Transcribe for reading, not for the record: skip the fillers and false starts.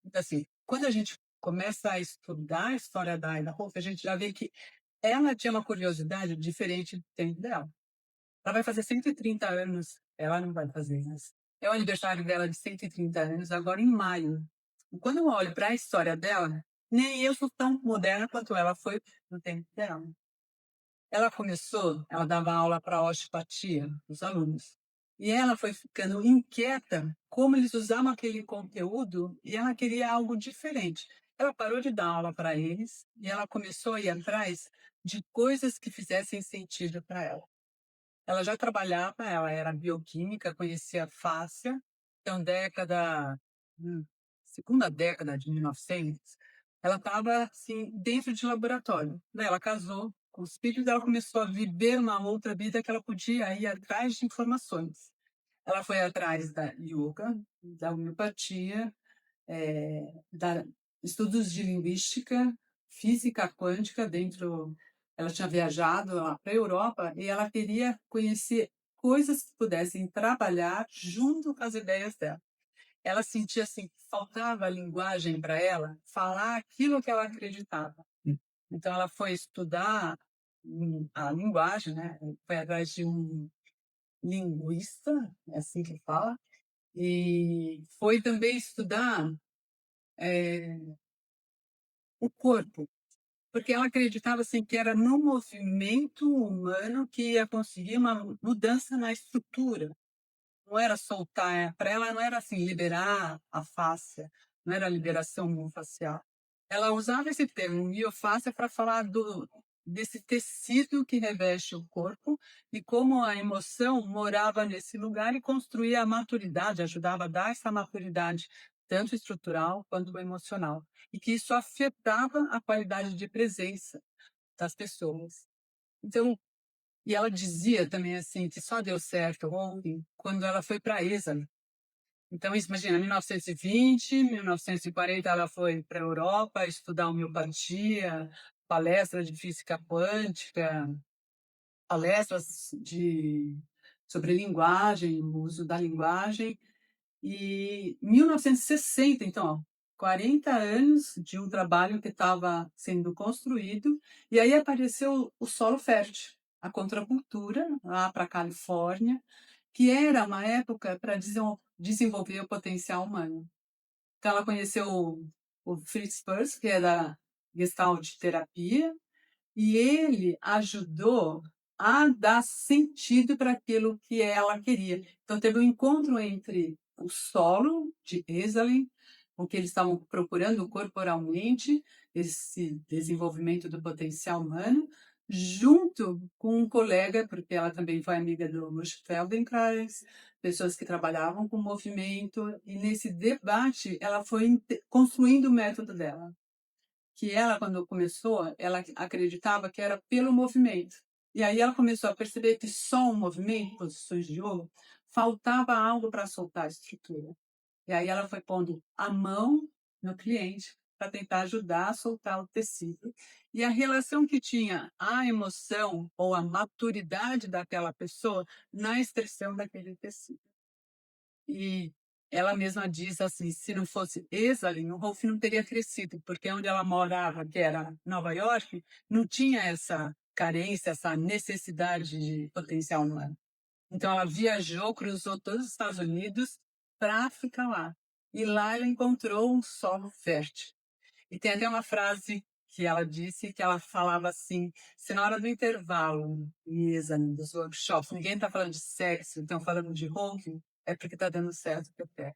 Então, assim, quando a gente começa a estudar a história da Ida Rolf, a gente já vê que ela tinha uma curiosidade diferente do tempo dela. Ela vai fazer 130 anos, ela não vai fazer, mas é o aniversário dela de 130 anos agora em maio. E quando eu olho para a história dela, nem eu sou tão moderna quanto ela foi no tempo dela. Ela dava aula para osteopatia, os alunos. E ela foi ficando inquieta como eles usavam aquele conteúdo e ela queria algo diferente. Ela parou de dar aula para eles e ela começou a ir atrás de coisas que fizessem sentido para ela. Ela já trabalhava, ela era bioquímica, conhecia fáscia, então hum, segunda década de 1900, ela estava assim dentro de laboratório. Daí ela casou com os filhos, ela começou a viver uma outra vida que ela podia ir atrás de informações. Ela foi atrás da yoga, da homeopatia, da estudos de linguística, física quântica dentro. Ela tinha viajado lá para a Europa e ela queria conhecer coisas que pudessem trabalhar junto com as ideias dela. Ela sentia assim que faltava linguagem para ela falar aquilo que ela acreditava. Então ela foi estudar a linguagem, né? Foi atrás de um linguista, é assim que fala, e foi também estudar o corpo, porque ela acreditava assim que era no movimento humano que ia conseguir uma mudança na estrutura. Não era soltar, para ela não era assim liberar a fáscia, não era liberação miofascial. Ela usava esse termo miofáscia para falar desse tecido que reveste o corpo e como a emoção morava nesse lugar e construía a maturidade, ajudava a dar essa maturidade tanto estrutural quanto emocional, e que isso afetava a qualidade de presença das pessoas. Então, e ela dizia também assim que só deu certo ontem quando ela foi para Esalen. Então, isso, imagina, 1920, 1940 ela foi para a Europa estudar homeopatia, palestra de física quântica, palestras sobre linguagem, o uso da linguagem. E 1960, então, ó, 40 anos de um trabalho que estava sendo construído, e aí apareceu o solo fértil, a contracultura, lá para a Califórnia, que era uma época para desenvolver o potencial humano. Então, ela conheceu o Fritz Perls, que é da Gestalt terapia, e ele ajudou a dar sentido para aquilo que ela queria. Então, teve um encontro entre o solo de Esalen, o que eles estavam procurando corporalmente, esse desenvolvimento do potencial humano, junto com um colega, porque ela também foi amiga do Rush Feldenkrais, pessoas que trabalhavam com movimento, e nesse debate ela foi construindo o método dela, que ela, quando começou, ela acreditava que era pelo movimento. E aí ela começou a perceber que só o movimento, posições de yoga, faltava algo para soltar a estrutura. E aí ela foi pondo a mão no cliente para tentar ajudar a soltar o tecido. E a relação que tinha a emoção ou a maturidade daquela pessoa na expressão daquele tecido. E ela mesma diz assim, se não fosse Esalen, o Rolf não teria crescido, porque onde ela morava, que era Nova York, não tinha essa carência, essa necessidade de potencial humano. Então ela viajou, cruzou todos os Estados Unidos para ficar lá. E lá ela encontrou um solo fértil. E tem até uma frase que ela disse, que ela falava assim, se na hora do intervalo, Isa, dos workshops, ninguém está falando de sexo, estão falando de Rolf, é porque está dando certo o que eu quero.